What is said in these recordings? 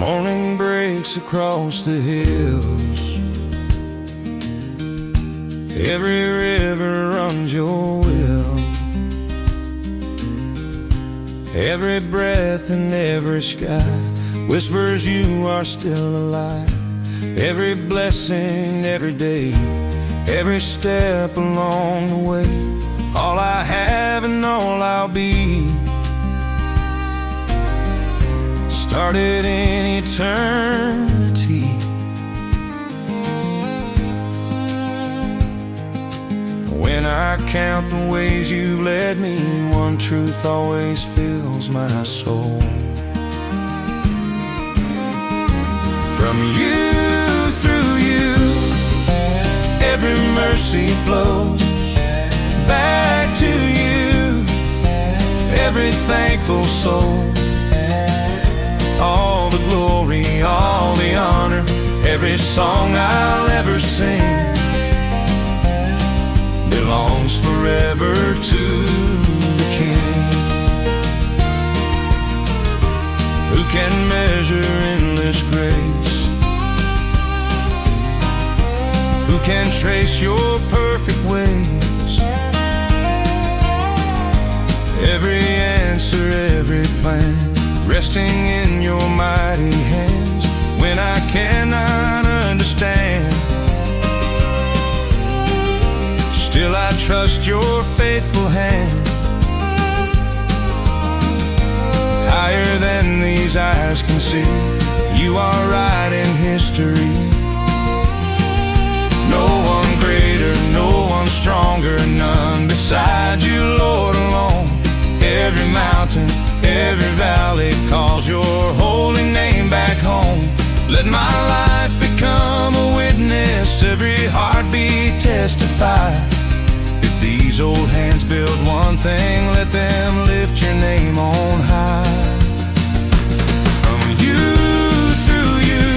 Morning breaks across the hills. Every river runs your will. Every breath and every sky whispers you are still alive. Every blessing, every day, every step along the way, all I have and all I'll be, started in eternity. When I count the ways you've led me, one truth always fills my soul. From you, through you, every mercy flows back to you, every thankful soul. All the glory, all the honor, every song I'll ever sing belongs forever to the King. Who can measure endless grace? Who can trace your perfect ways? Every answer, every plan, resting in your mighty hands. When I cannot understand, still I trust your faithful hand. Higher than these eyes can see, you are writing history. No one greater, no one stronger, none beside you, Lord, alone. Every mountain, every valley calls your holy name back home. Let my life become a witness, every heartbeat testify. If these old hands build one thing, let them lift your name on high. From you, through you,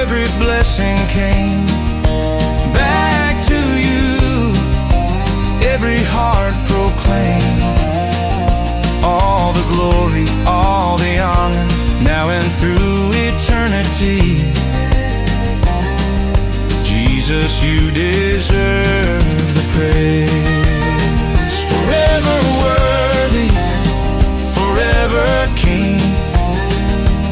every blessing came back to you, every heart proclaimed. All the glory, all the honor, now and through eternity. Jesus, you deserve the praise. Forever worthy, forever King,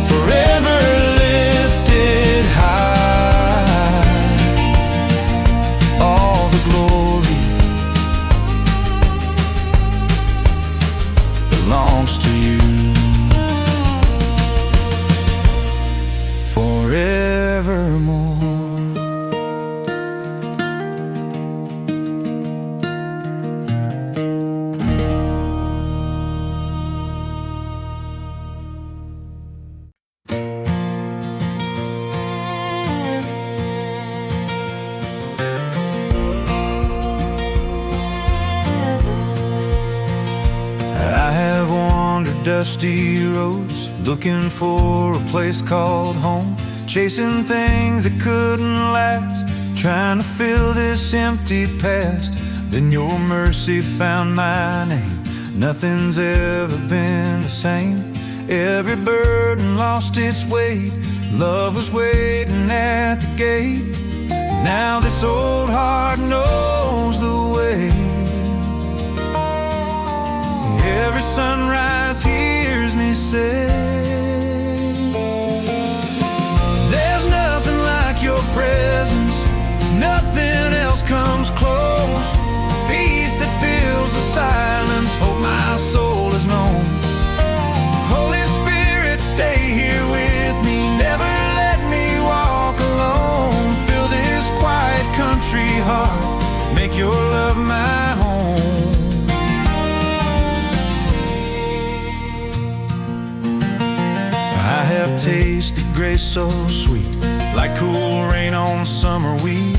forever lifted high. All the glory belongs to you forevermore. I have wandered dusty roads, looking for a place called home, chasing things that couldn't last, trying to fill this empty past. Then your mercy found my name. Nothing's ever been the same. Every burden lost its weight. Love was waiting at the gate. Now this old heart knows the way. Every sunrise hears me say, there's nothing like your presence, nothing else comes close. Peace that fills the silence, hope my soul has known. Holy Spirit, stay here with me, never let me walk alone. Fill this quiet country heart, make your love my home. I have tasted grace so sweet, like cool rain on summer wheat.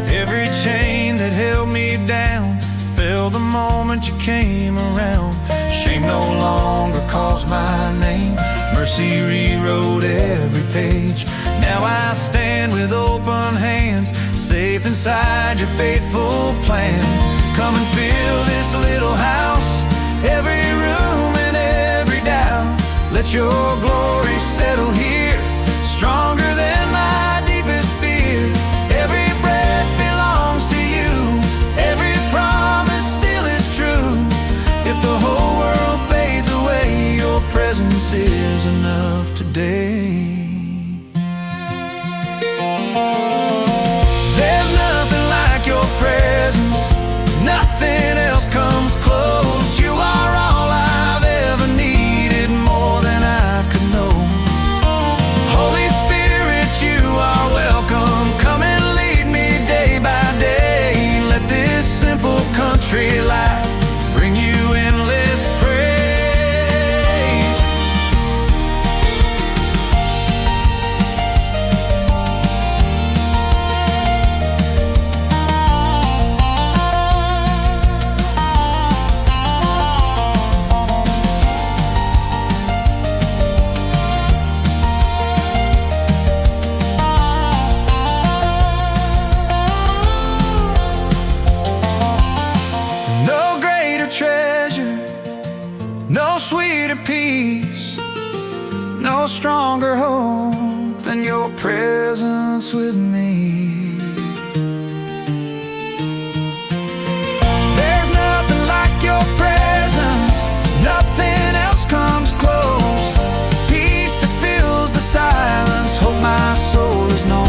Every chain that held me down fell the moment you came around. Shame no longer calls my name. Mercy rewrote every page. Now I stand with open hands, safe inside your faithful plan. Come and fill this little house, every room and every doubt. Let your glory settle here, stronger than my deepest fear. Every breath belongs to you, every promise still is true. If the whole world fades away, your presence is enough today. There's nothing like your presence, nothing else comes close. You are all I've ever needed, more than I could know. Holy Spirit, you are welcome. Come and lead me day by day. Let this simple country life bring you endless praise. No sweeter peace, no stronger hope than your presence with me. There's nothing like your presence, nothing else comes close. Peace that fills the silence, hope my soul has known.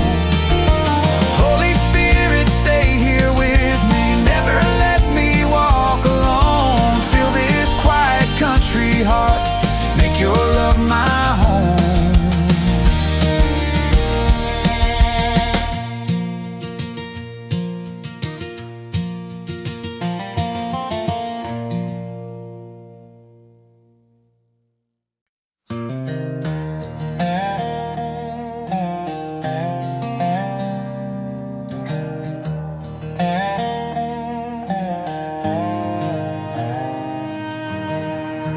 Holy Spirit, stay here with me, never let me walk alone. Fill this quiet country heart, make your love my home.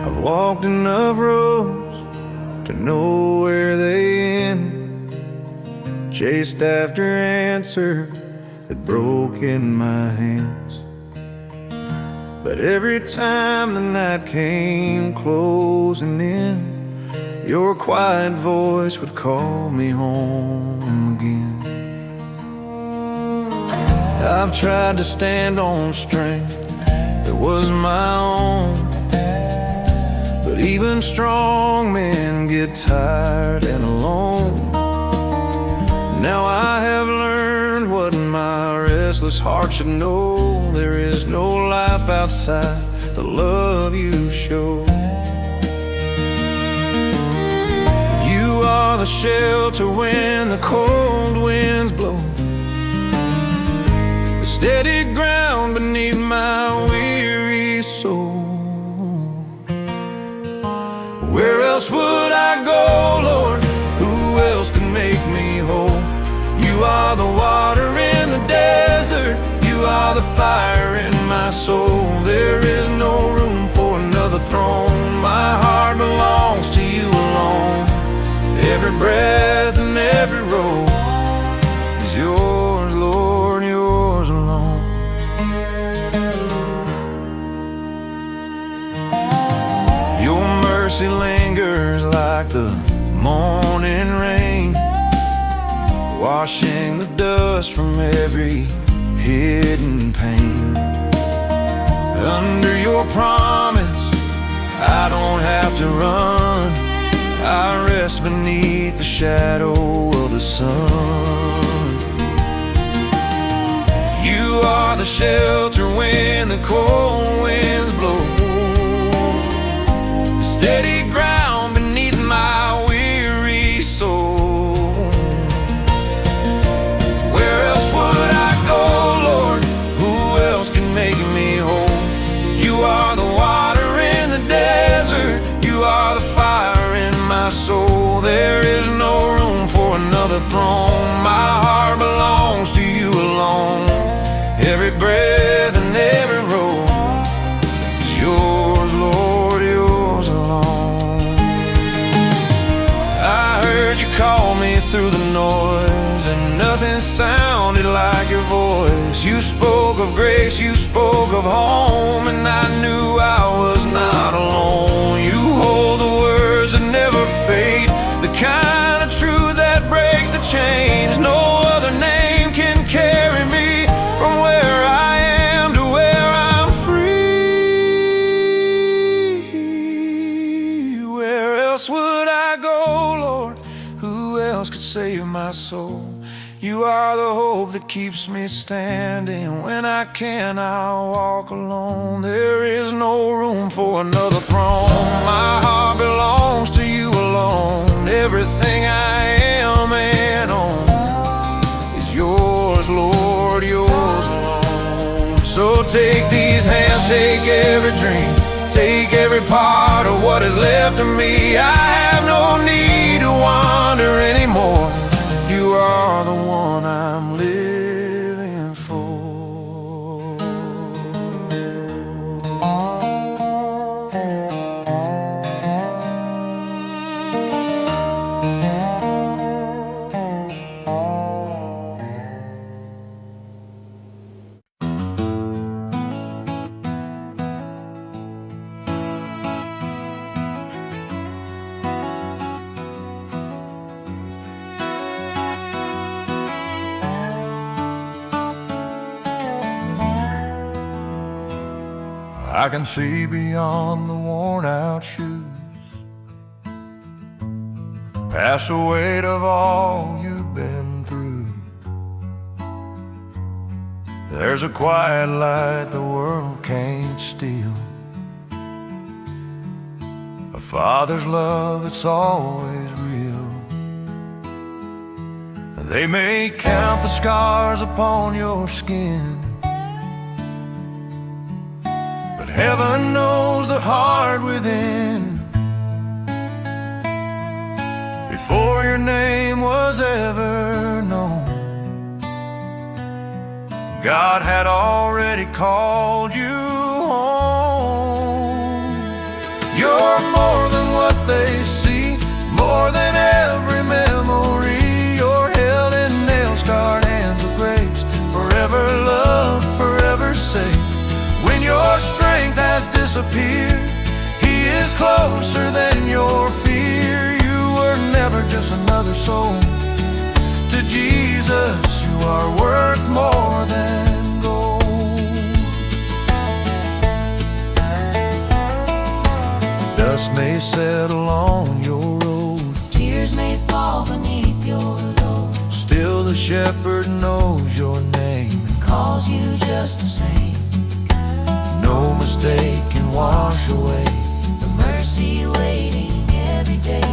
I've walked enough roads to know where they end, chased after answer that broke in my hands. But every time the night came closing in, your quiet voice would call me home again. I've tried to stand on strength that was my own, but even strong men get tired and alone. Now I have learned what my restless heart should know. There is no life outside the love you show. You are the shelter when the cold winds blow, the steady ground beneath my weary soul. Where else would I go, Lord? Who else can make me whole? You are the water in the desert, you are the fire in my soul. There is no room for another throne. My heart belongs to you alone. Every breath and every road is yours, Lord, yours alone. Your mercy lingers like the morning rain, washing the dust from every hidden pain. Under your promise, I don't have to run. I rest beneath the shadow of the sun. You are the shelter when the cold winds blow, the steady ground beneath my weary soul. Where else would I go, Lord? Who else can make me whole? You are the water in the desert, you are the fire in my soul. There is no room for another throne. My heart belongs to you alone. Every breath and every road is yours, Lord, yours alone. I heard you call me through the noise, and nothing sounded like your voice. You spoke of grace, you spoke of home, and I knew I was not alone. You hold the words that never fade, the soul. You are the hope that keeps me standing. When I cannot walk alone, there is no room for another throne. My heart belongs to you alone. Everything I am and own is yours, Lord, yours alone. So take these hands, take every dream, take every part of what is left of me. I have no need to wander anymore. You are the one I'm living for. I can see beyond the worn-out shoes, past the weight of all you've been through. There's a quiet light the world can't steal, a father's love that's always real. They may count the scars upon your skin, heaven knows the heart within. Before your name was ever known, God had already called you home. You're more than what they see, more than every memory. You're held in nail-scarred hands of grace, forever loved, forever safe. When your strength has disappeared, He is closer than your fear. You were never just another soul. To Jesus, you are worth more than gold. Dust may settle on your road, tears may fall beneath your load. Still the shepherd knows your name and calls you just the same. No mistake can wash away the mercy waiting every day.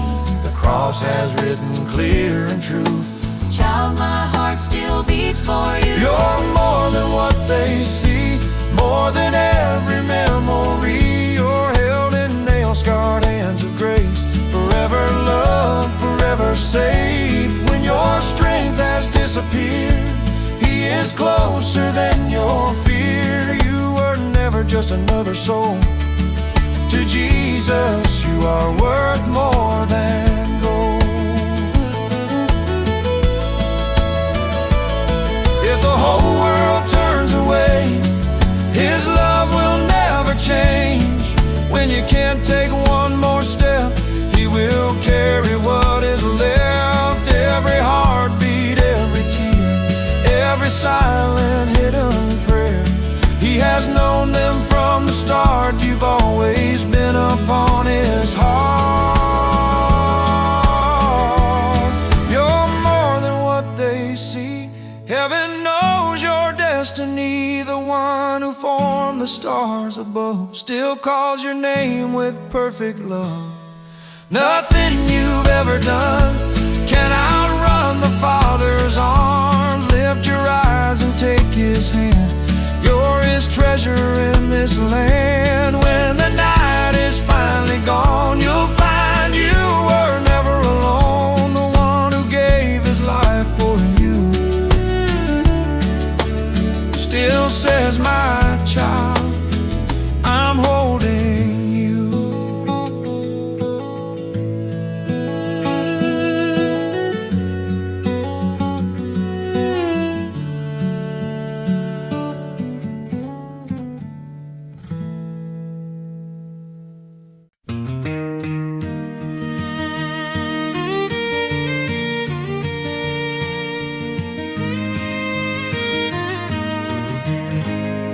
The cross has written clear and true, child, my heart still beats for you. You're more than what they see, more than every memory. You're held in nail-scarred hands of grace, forever loved, forever safe. When your strength has disappeared, He is closer than your fear. You were never just another soul. To Jesus, you are worth more than gold. If the whole world turns away, His love will never change. When you can't take one more step, He will carry what is left. Every heartbeat, every tear, every silent hidden prayer, He has known them from the start. You've always been upon His heart. You're more than what they see. Heaven knows your destiny. The one who formed the stars above still calls your name with perfect love. Nothing you've ever done can outrun the Father's arms. Lift your eyes and take His hand. You're His treasure in this land. When the night is finally gone, you'll find you were never alone. The one who gave His life for you still says, my child, I'm holding you.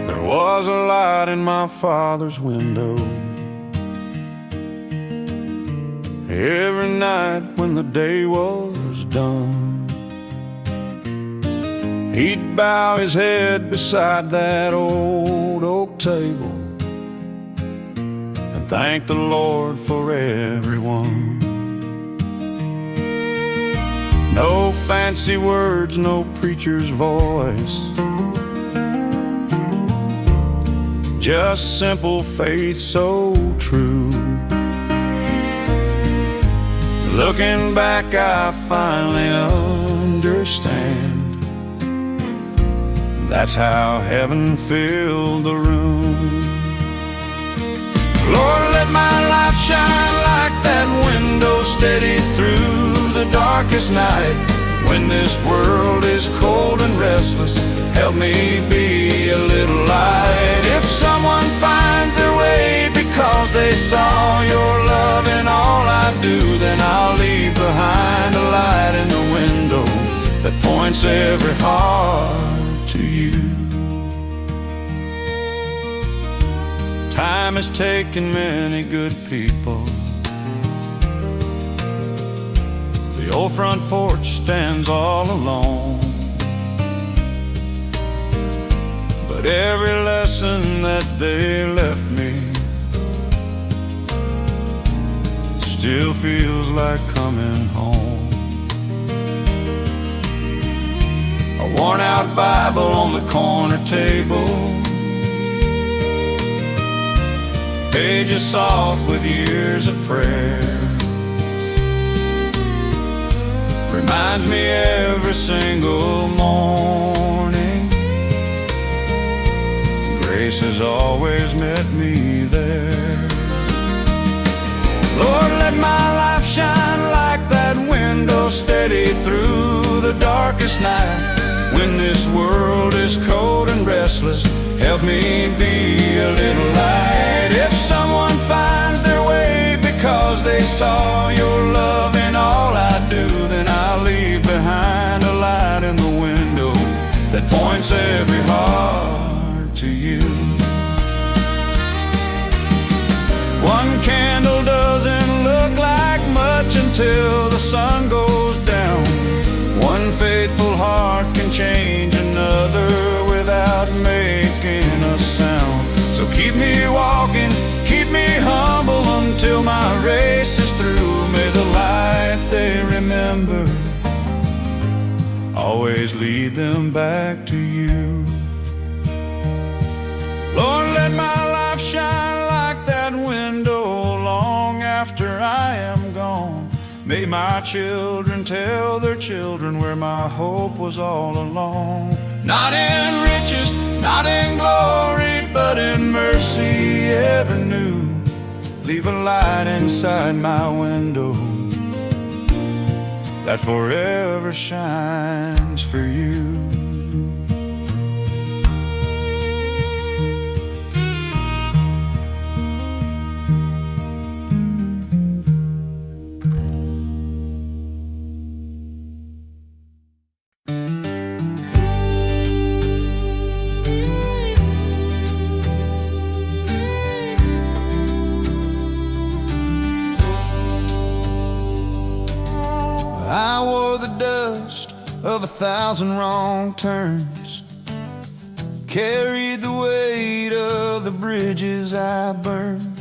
There was a light in my Father's window every night when the day was done. He'd bow his head beside that old oak table and thank the Lord for everyone. No fancy words, no preacher's voice, just simple faith so true. Looking back, I finally understand. That's how heaven filled the room. Lord, let my life shine like that window, steady through the darkest night. When this world is cold and restless, help me be a little light. If someone finds their way because they saw your love in all I do, then I'll leave behind a light in the window that points every heart to you. Time has taken many good people. The old front porch stands all alone, but every lesson that they left me still feels like coming home. A worn-out Bible on the corner table, pages soft with years of prayer, reminds me every single morning grace has always met me there. Lord, let my life shine like that window, steady through the darkest night. When this world is cold and restless, help me be a little light. If someone finds their way because they saw your love in all I do, then I'll leave behind a light in the window that points every heart to you. One candle doesn't look like much until the sun goes down. One faithful heart can change another without making a sound. So keep me walking, keep me humble until my race is through. May the light they remember always lead them back to you. Lord, let my life shine like that window long after I am gone. May my children tell their children where my hope was all along. Not in riches, not in glory, but in mercy ever new. Leave a light inside my window that forever shines for you. I wore the dust of 1,000 wrong turns, carried the weight of the bridges I burned.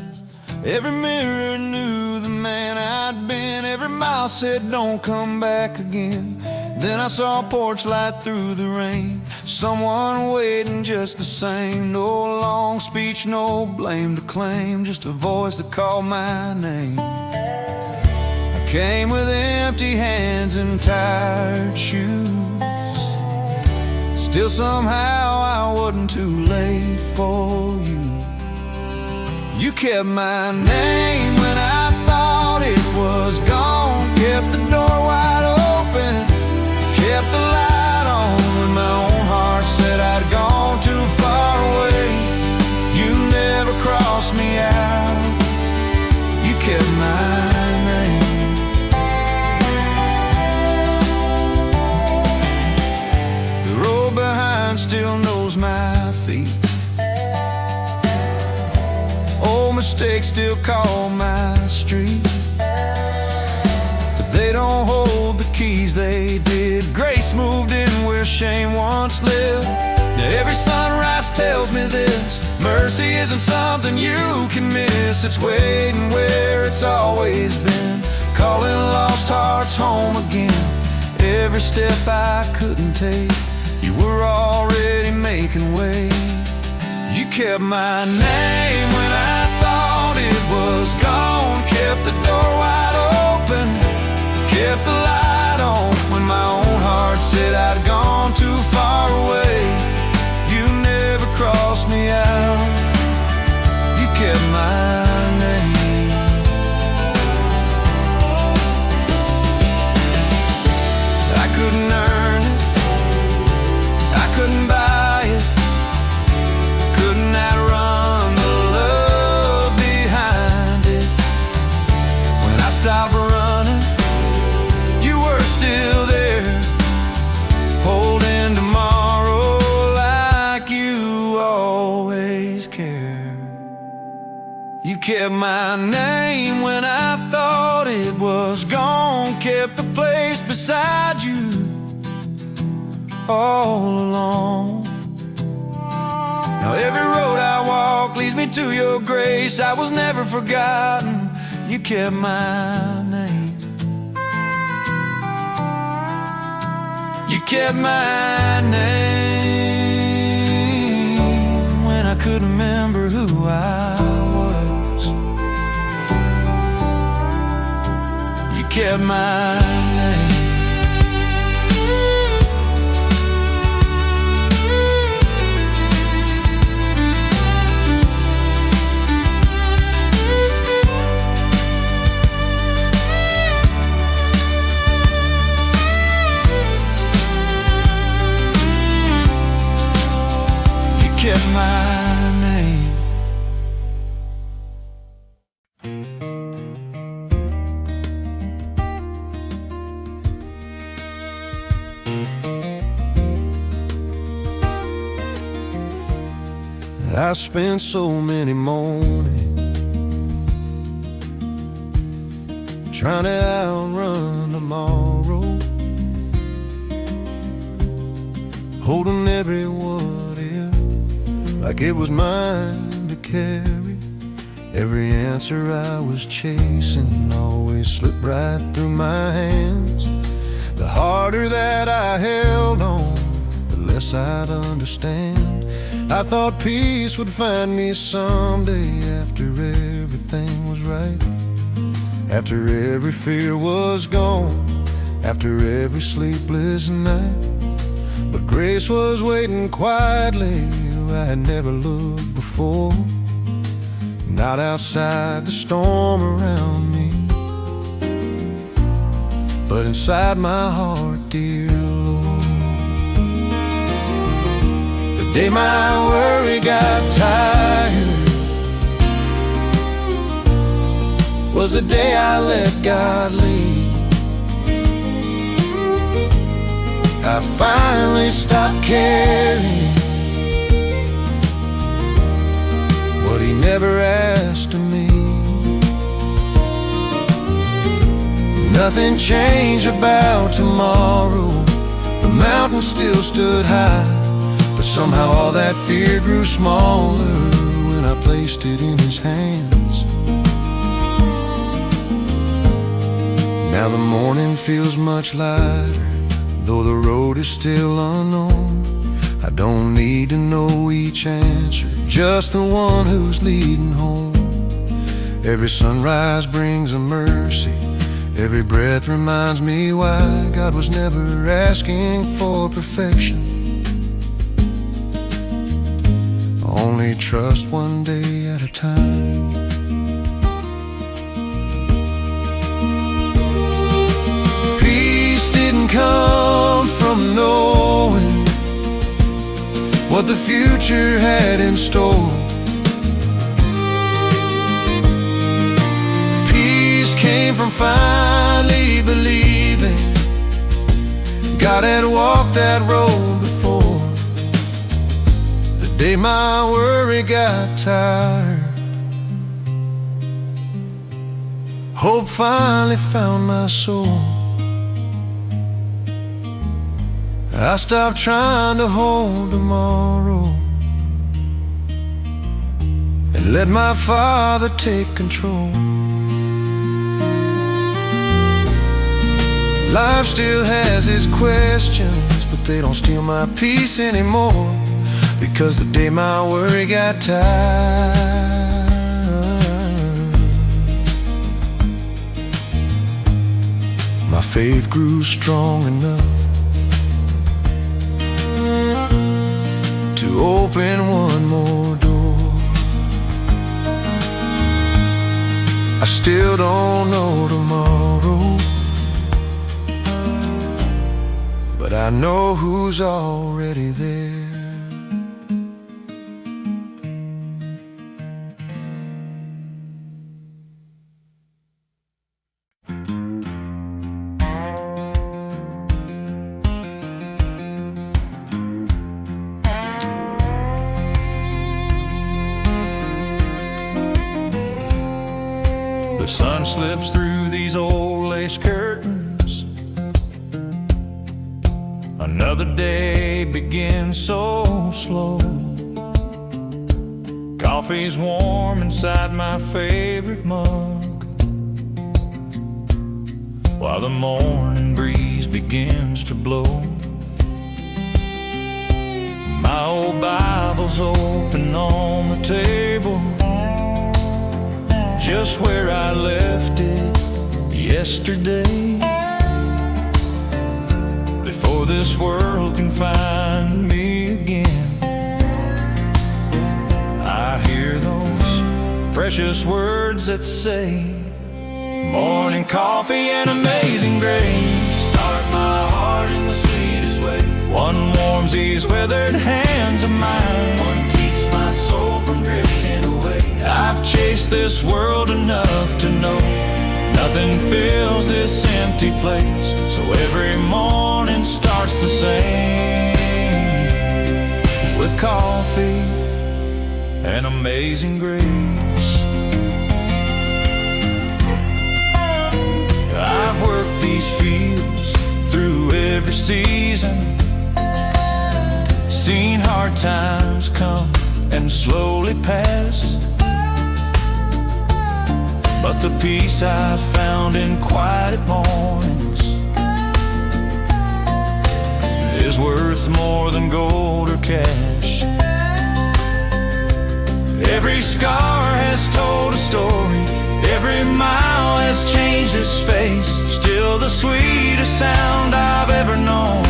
Every mirror knew the man I'd been, every mile said don't come back again. Then I saw a porch light through the rain, someone waiting just the same. No long speech, no blame to claim, just a voice that called my name. Came with empty hands and tired shoes, still somehow I wasn't too late for you. You kept my name when I thought it was gone, kept the door wide open, kept the light on when my own heart said I'd gone too far away. You never crossed me out, you kept my name. Still knows my feet, old mistakes still call my street, but they don't hold the keys they did. Grace moved in where shame once lived. Now every sunrise tells me this: mercy isn't something you can miss. It's waiting where it's always been, calling lost hearts home again. Every step I couldn't take, you were already making way. You kept my name when I thought it was gone, kept the door wide open, kept the light on when my own heart said I'd gone too far away. You never crossed me out, you kept my name. I couldn't earn it, I couldn't buy it, couldn't outrun the love behind it. When I stopped running, you were still there, holding tomorrow like you always cared. You kept my name when I thought it was gone, kept the place beside you all along. Now every road I walk leads me to your grace. I was never forgotten, you kept my name. You kept my name when I couldn't remember who I was. You kept my name. Kept my name. I spent so many mornings trying to outrun tomorrow, holding every what like it was mine to carry. Every answer I was chasing always slipped right through my hands. The harder that I held on, the less I'd understand. I thought peace would find me someday after everything was right, after every fear was gone, after every sleepless night. But grace was waiting quietly I had never looked before, not outside the storm around me, but inside my heart, dear Lord. The day my worry got tired was the day I let God lead. I finally stopped caring what he never asked of me. Nothing changed about tomorrow, the mountain still stood high, but somehow all that fear grew smaller when I placed it in his hands. Now the morning feels much lighter, though the road is still unknown. I don't need to know each answer, just the one who's leading home. Every sunrise brings a mercy, every breath reminds me why God was never asking for perfection, only trust one day at a time. Peace didn't come from knowing what the future had in store. Peace came from finally believing God had walked that road before. The day my worry got tired, hope finally found my soul. I stopped trying to hold tomorrow and let my Father take control. Life still has its questions, but they don't steal my peace anymore, because the day my worry got tired, my faith grew strong enough to open one more door. I still don't know tomorrow, but I know who's already there. The sun slips through these old lace curtains. Another day begins so slow. Coffee's warm inside my favorite mug, while the morning breeze begins to blow. My old Bible's open on the table, just where I left it yesterday, before this world can find me again. I hear those precious words that say, morning coffee and amazing grace, start my heart in the sweetest way. One warms these weathered hands of mine, one keeps my soul from drifting away. I've chased this world enough to know nothing fills this empty place, so every morning starts the same, with coffee and amazing grace. I've worked these fields through every season, seen hard times come and slowly pass, but the peace I've found in quiet mornings is worth more than gold or cash. Every scar has told a story, every mile has changed its face. Still the sweetest sound I've ever known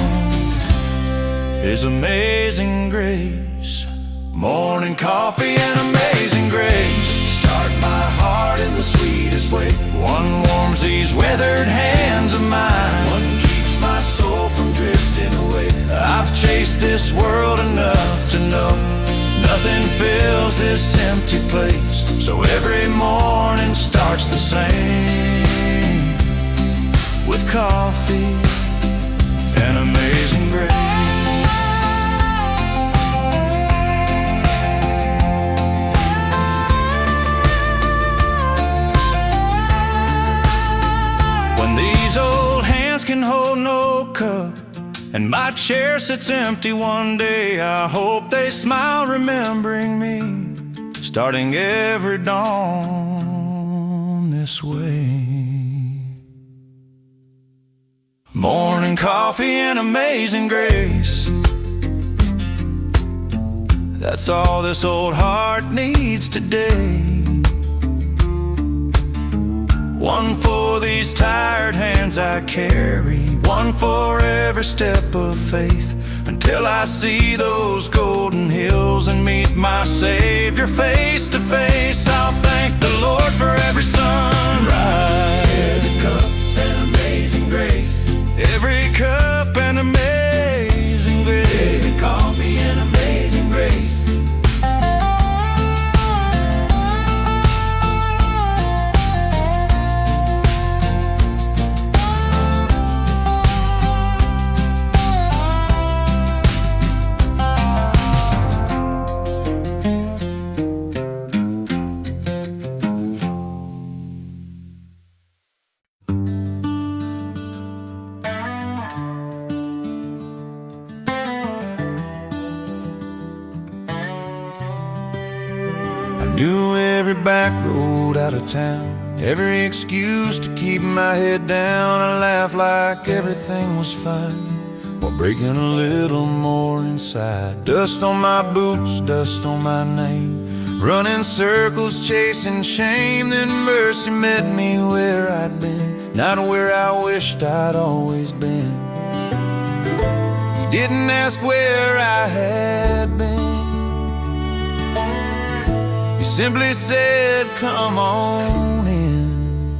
is amazing grace. Morning coffee and amazing grace, start my heart in the sweetest way. One warms these weathered hands of mine, one keeps my soul from drifting away. I've chased this world enough to know nothing fills this empty place, so every morning starts the same, with coffee and amazing grace. These old hands can hold no cup, and my chair sits empty one day, I hope they smile remembering me, starting every dawn this way. Morning coffee and amazing grace, that's all this old heart needs today. One for these tired hands I carry, one for every step of faith, until I see those golden hills and meet my Savior face to face. I'll thank the Lord for every sunrise, every cup and amazing grace, every cup and amazing grace, every coffee and amazing grace. I knew every back road out of town, every excuse to keep my head down. I laughed like everything was fine, while breaking a little more inside. Dust on my boots, dust on my name, running circles, chasing shame. Then mercy met me where I'd been, not where I wished I'd always been. He didn't ask where I had been, he simply said, come on in.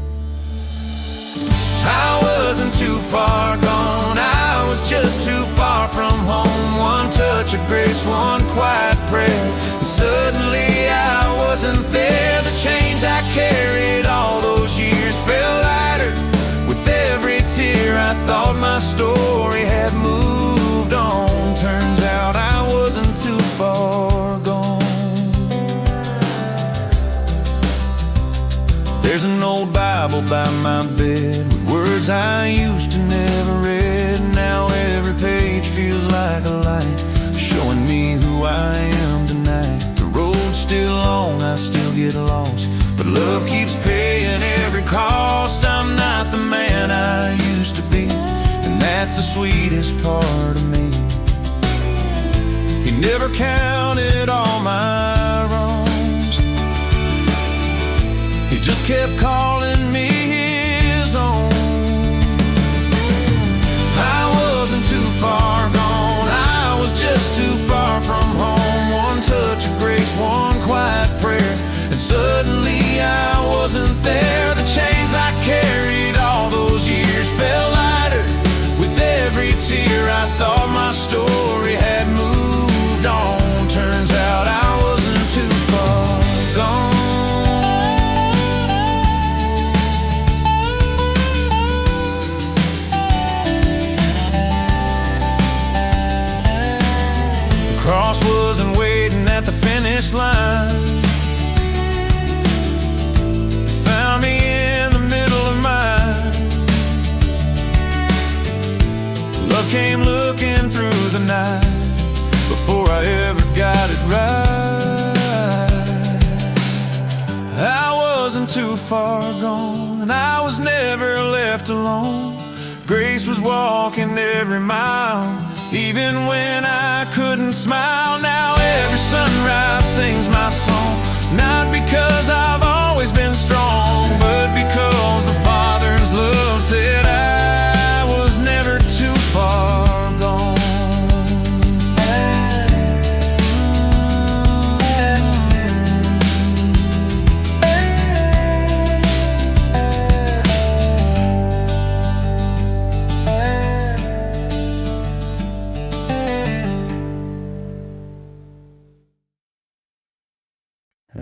I wasn't too far gone, I was just too far from home. One touch of grace, one quiet prayer, and suddenly I wasn't there. The chains I carried all those years fell lighter with every tear. I thought my story had moved on, turns out I wasn't too far gone. There's an old Bible by my bed with words I used to never read. Now every page feels like a light, showing me who I am tonight. The road's still long, I still get lost, but love keeps paying every cost. I'm not the man I used to be, and that's the sweetest part of me. He never counted all my wrongs, he just kept calling me his own. I wasn't too far gone, I was just too far from home. One touch of grace, one quiet prayer, and suddenly I wasn't there. The chains I carried all those years fell lighter with every tear. I thought my story had moved on, turns out I wasn't too far gone. Cross wasn't waiting at the finish line, found me in the middle of mine. Love came looking through the night before I ever got it right. I wasn't too far gone, and I was never left alone. Grace was walking every mile, even when I couldn't smile. Now every sunrise sings my song, not because I've always been strong, but because the Father's love said I was never too far gone.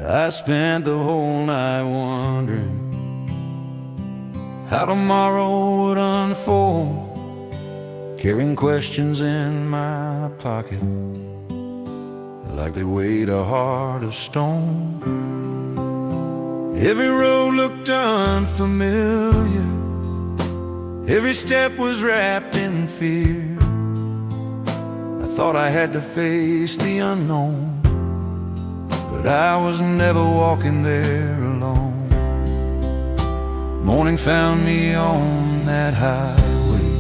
I spent the whole night wondering how tomorrow would unfold, carrying questions in my pocket like they weighed a heart of stone. Every road looked unfamiliar, every step was wrapped in fear. I thought I had to face the unknown, but I was never walking there alone. Morning found me on that highway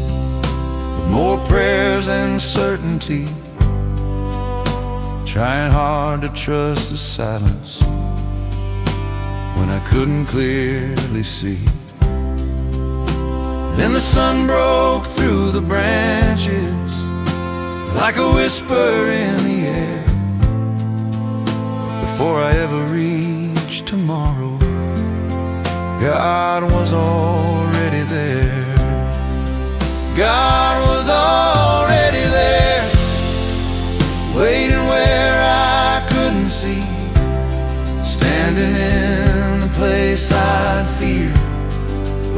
with more prayers and certainty, trying hard to trust the silence when I couldn't clearly see. Then the sun broke through the branches like a whisper in the air. Before I ever reached tomorrow, God was already there. God was already there, waiting where I couldn't see, standing in the place I'd fear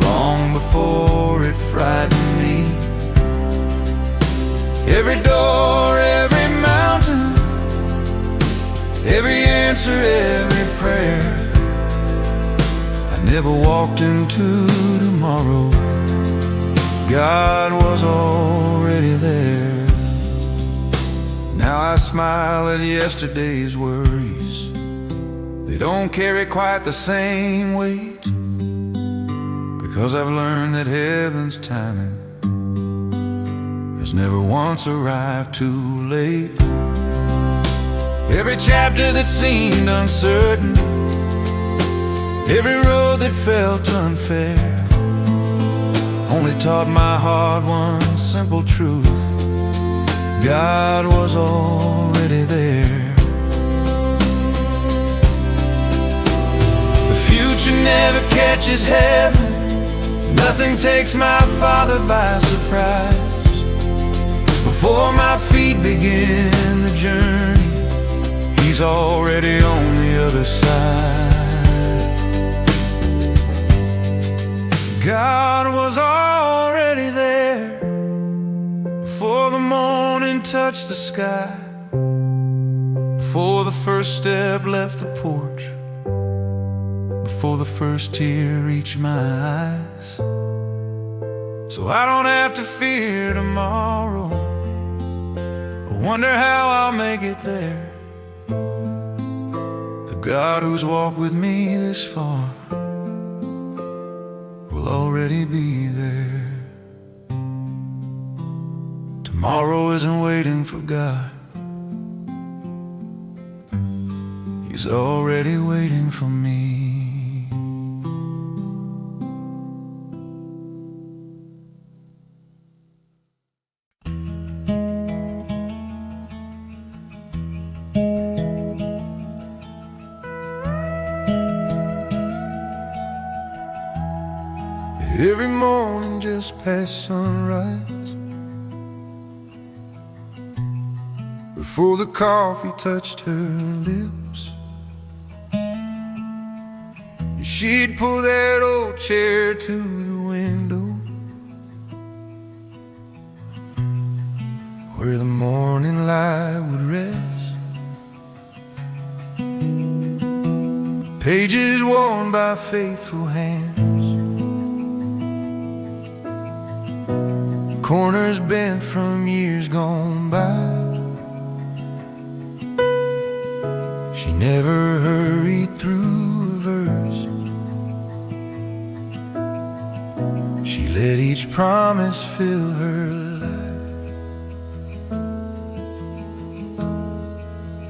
long before it frightened me. Every door, every mountain, every answer, every prayer, I never walked into tomorrow. God was already there. Now I smile at yesterday's worries, They don't carry quite the same weight, because I've learned that heaven's timing has never once arrived too late. Every chapter that seemed uncertain, every road that felt unfair, only taught my heart one simple truth: God was already there. The future never catches heaven, nothing takes my Father by surprise. Before my feet begin the journey, He's already on the other side. God was already there before the morning touched the sky, before the first step left the porch, before the first tear reached my eyes. So I don't have to fear tomorrow, or wonder how I'll make it there. The God who's walked with me this far will already be there. Tomorrow isn't waiting for God, He's already waiting for me. Every morning just past sunrise, before the coffee touched her lips, she'd pull that old chair to the window, where the morning light would rest. Pages worn by faithful hands, corners bent from years gone by. She never hurried through a verse, she let each promise fill her life.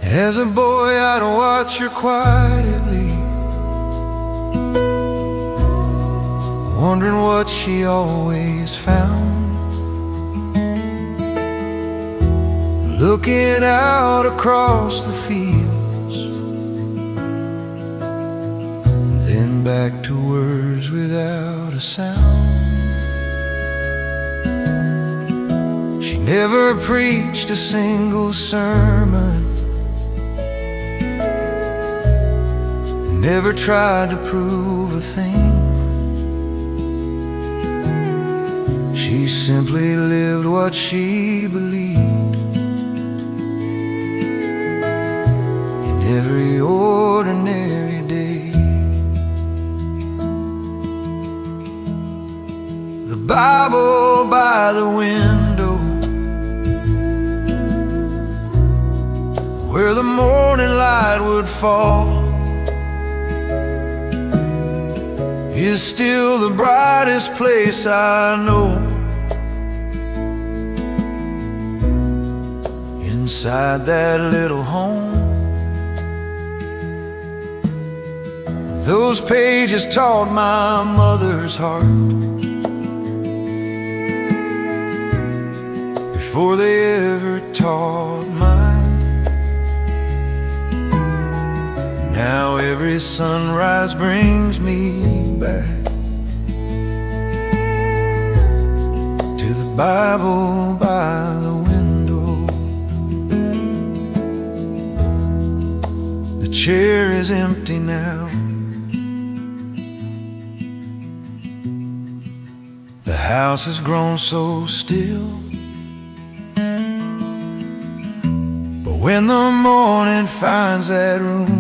As a boy I'd watch her quietly, wondering what she always found, looking out across the fields, then back to words without a sound. She never preached a single sermon, never tried to prove a thing. She simply lived what she believed in every ordinary day. The Bible by the window, where the morning light would fall, is still the brightest place I know. Inside that little home, those pages taught my mother's heart before they ever taught mine. Now every sunrise brings me back to the Bible by the window. The chair is empty now, the house has grown so still, but when the morning finds that room,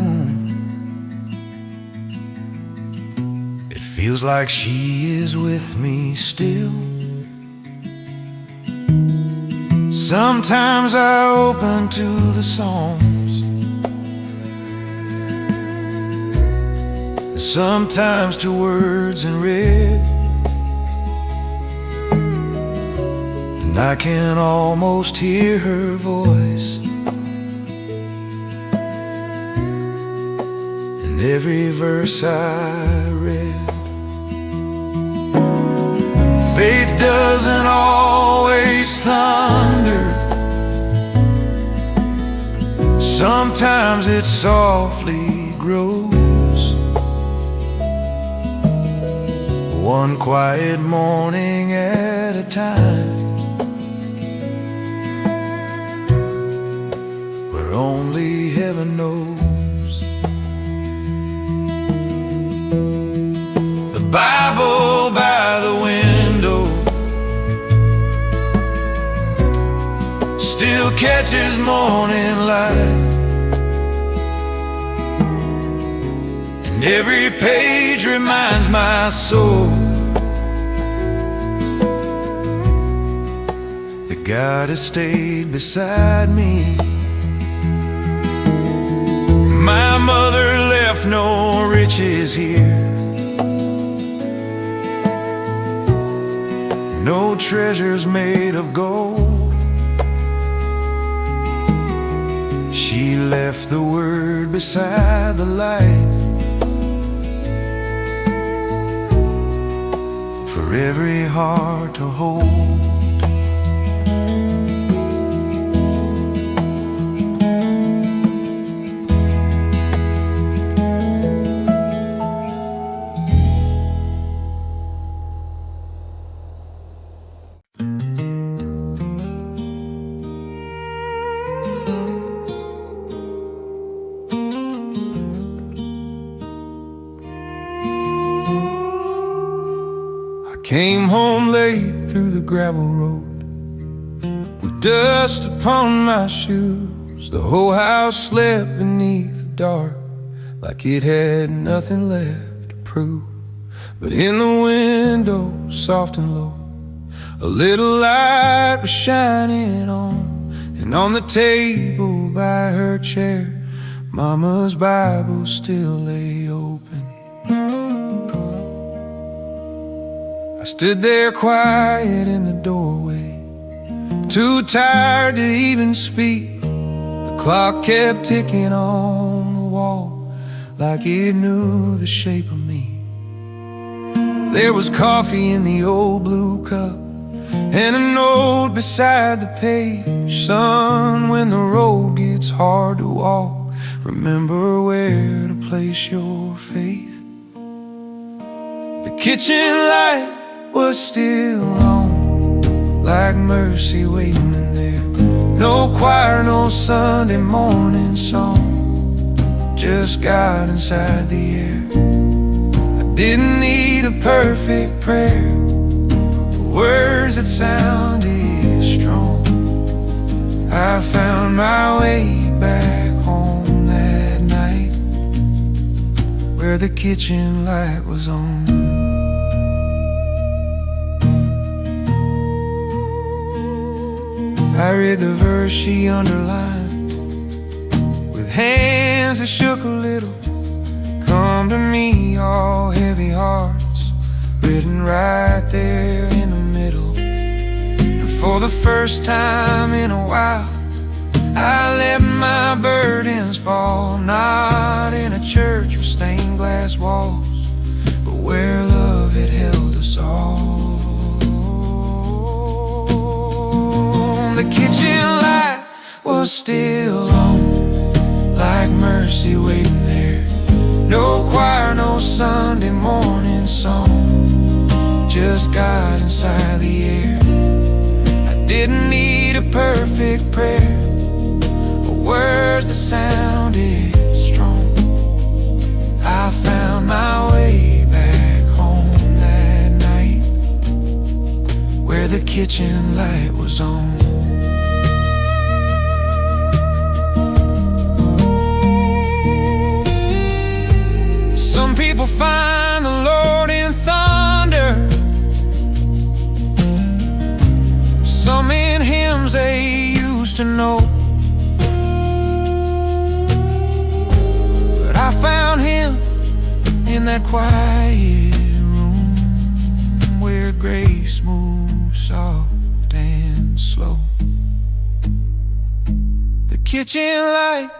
it feels like she is with me still. Sometimes I open to the Psalms, sometimes to words in red, and I can almost hear her voice in every verse I read. Faith doesn't always thunder, sometimes it softly grows. One quiet morning at a time, where only heaven knows. The Bible by the window still catches morning light, and every page reminds my soul that God has stayed beside me. My mother left no riches here, no treasures made of gold. She left the word beside the light, for every heart to hold. Came home late through the gravel road, with dust upon my shoes. The whole house slept beneath the dark, like it had nothing left to prove. But in the window, soft and low, a little light was shining on. And on the table by her chair, Mama's Bible still lay open. I stood there quiet in the doorway, too tired to even speak. The clock kept ticking on the wall, like it knew the shape of me. There was coffee in the old blue cup, and a note beside the page. Son, when the road gets hard to walk, remember where to place your faith. The kitchen light was still on, like mercy waiting there. No choir, no Sunday morning song, just God inside the air. I didn't need a perfect prayer, words that sounded strong. I found my way back home that night, where the kitchen light was on. I read the verse she underlined, with hands that shook a little. Come to me, all heavy hearts, written right there in the middle. And for the first time in a while, I let my burdens fall. Not in a church with stained glass walls, but where love had held us all. The kitchen light was still on, like mercy waiting there. No choir, no Sunday morning song, just God inside the air. I didn't need a perfect prayer, or words that sounded strong. I found my way back home that night, where the kitchen light was on. Some people find the Lord in thunder, some in hymns they used to know. But I found him in that quiet room where grace moves soft and slow. The kitchen light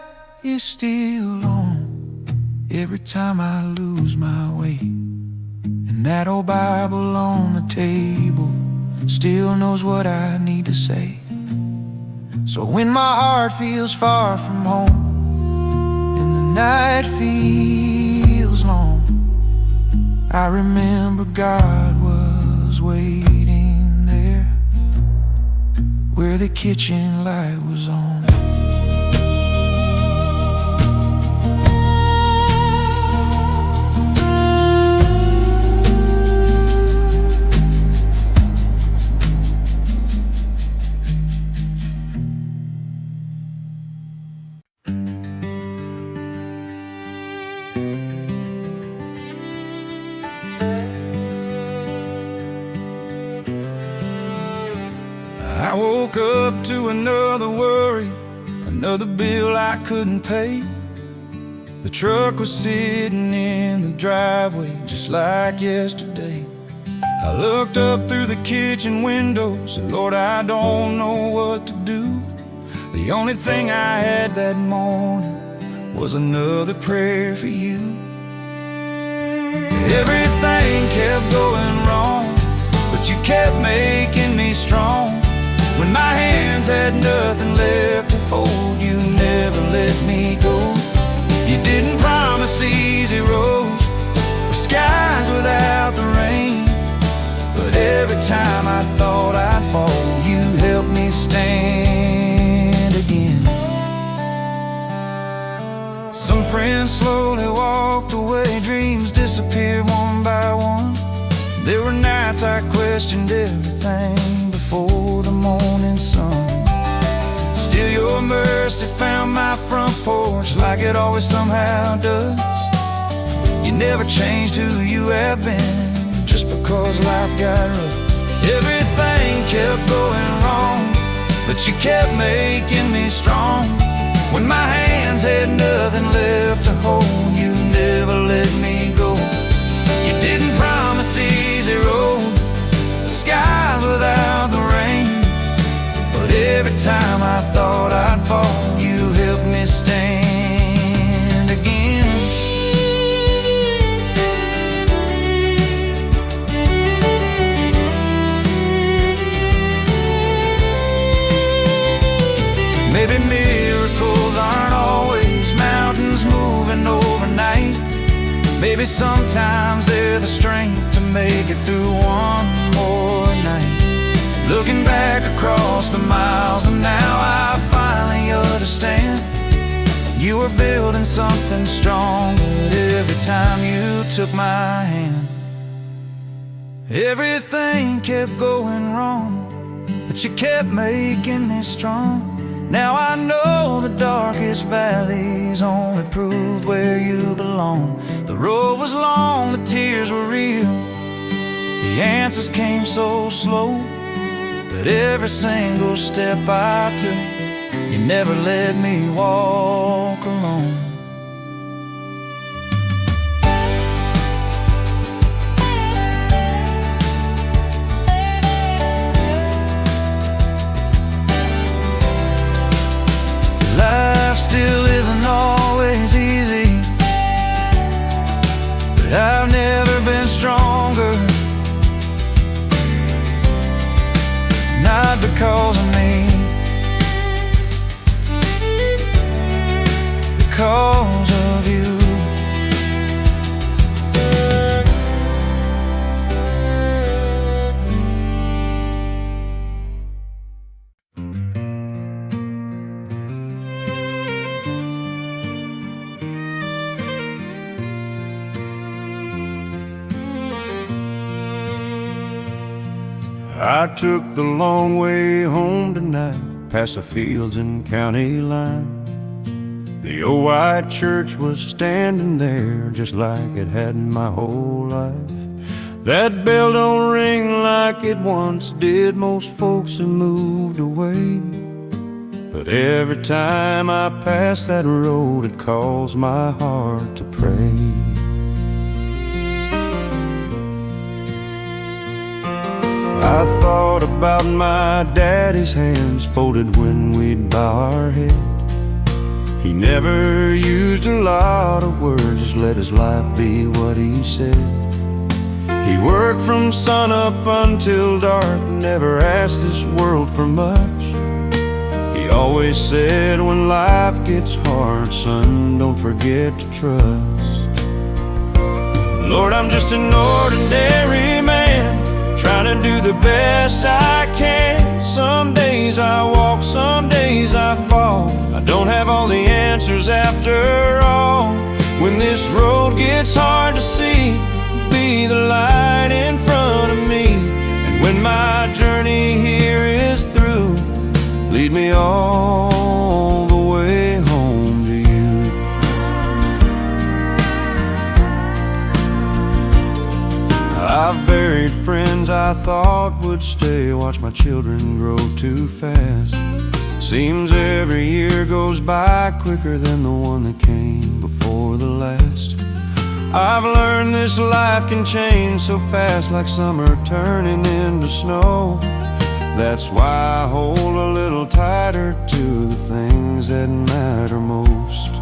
is still on every time I lose my way, and that old Bible on the table still knows what I need to say. So when my heart feels far from home and the night feels long, I remember God was waiting there where the kitchen light was on. I woke up to another worry, another bill I couldn't pay. The truck was sitting in the driveway just like yesterday. I looked up through the kitchen window, said, Lord, I don't know what to do. The only thing I had that morning was another prayer for you. Everything kept going wrong, but you kept making me strong. When my hands had nothing left to hold, you never let me go. You didn't promise easy roads or skies without the rain, but every time I thought I'd fall, you helped me stand again. Some friends slowly walked away, dreams disappeared one by one. There were nights I questioned everything before the morning sun. Still your mercy found my front porch like it always somehow does. You never changed who you have been just because life got rough. Everything kept going wrong, but you kept making me strong. When my hands had nothing left to hold, you never let me go. You didn't promise easy road, skies without the rain, but every time I thought I'd fall, you helped me stand again. Maybe miracles aren't always mountains moving overnight. Maybe sometimes they're the strength to make it through one more night. Looking back across the miles, and now I finally understand. You were building something stronger every time you took my hand. Everything kept going wrong, but you kept making me strong. Now I know the darkest valleys only proved where you belong. The road was long, the tears were real, the answers came so slow, but every single step I took, you never let me walk alone. Life still isn't always easy, but I've never been stronger. Not because of me, because of you. I took the long way home tonight, past the fields and county line. The old white church was standing there just like it had my whole life. That bell don't ring like it once did, most folks have moved away. But every time I pass that road, it calls my heart to pray. I thought about my daddy's hands folded when we'd bow our head. He never used a lot of words, just let his life be what he said. He worked from sun up until dark, never asked this world for much. He always said, when life gets hard, son, don't forget to trust. Lord, I'm just an ordinary man, trying to do the best I can. Some days I walk, some days I fall. I don't have all the answers after all. When this road gets hard to see, be the light in front of me. And when my journey here is through, lead me all the way home to you. I've buried friends I thought would stay, watch my children grow too fast. Seems every year goes by quicker than the one that came before the last. I've learned this life can change so fast, like summer turning into snow. That's why I hold a little tighter to the things that matter most.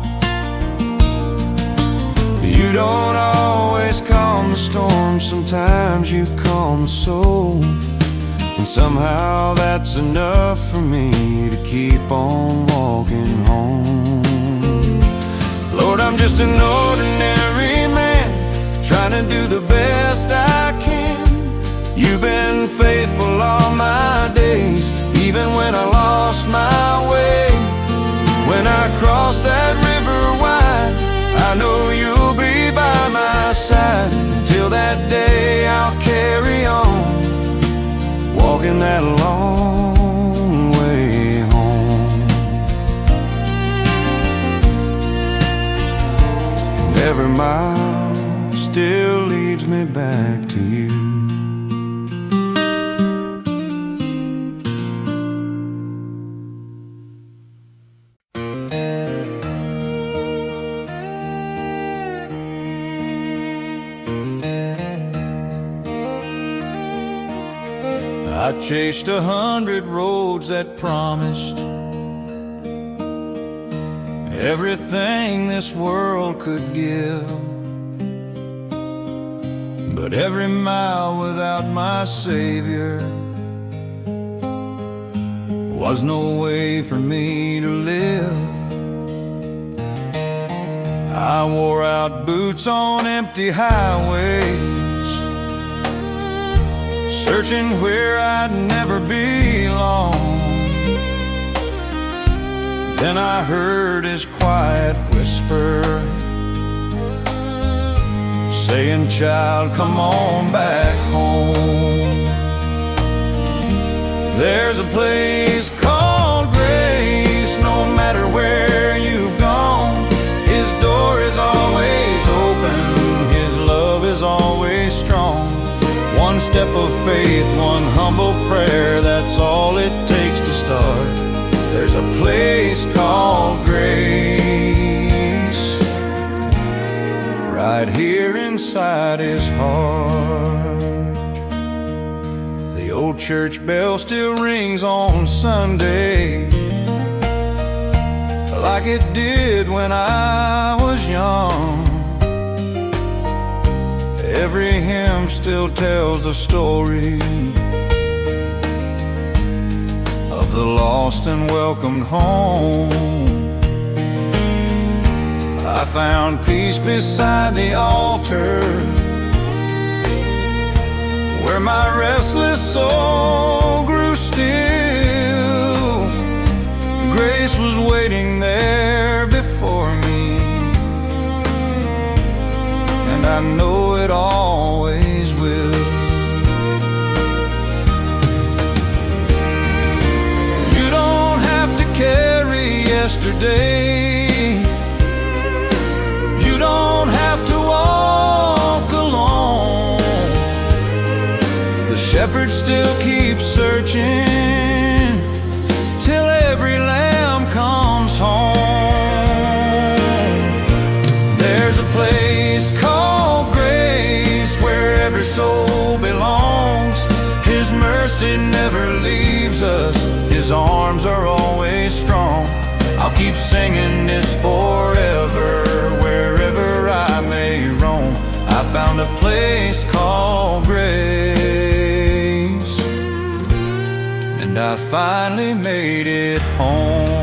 You don't always calm the storm, sometimes you calm the soul. And somehow that's enough for me to keep on walking home. Lord, I'm just an ordinary man, trying to do the best I can. You've been faithful all my days, even when I lost my way. When I cross that river wide, I know you'll be by my side. Until that day I'll carry on, walking that long way home. And every mile still leads me back to you. I chased 100 roads that promised everything this world could give, but every mile without my Savior was no way for me to live. I wore out boots on empty highways, searching where I'd never belong. Then I heard his quiet whisper saying, child, come on back home. There's a place called grace, no matter where you've gone. His door is always open, his love is always strong. One step of faith, one humble prayer, that's all it takes to start. There's a place called grace, right here inside his heart. The old church bell still rings on Sunday, like it did when I was young. Every hymn still tells the story of the lost and welcomed home. I found peace beside the altar, where my restless soul grew still. Grace was waiting there before me, and I know it always will. You don't have to carry yesterday, you don't have to walk alone. The shepherd still keeps searching till every lamb comes home. There's a place called grace where every soul belongs. His mercy His arms are always strong. I'll keep singing this forever, wherever I may roam. I found a place called grace, and I finally made it home.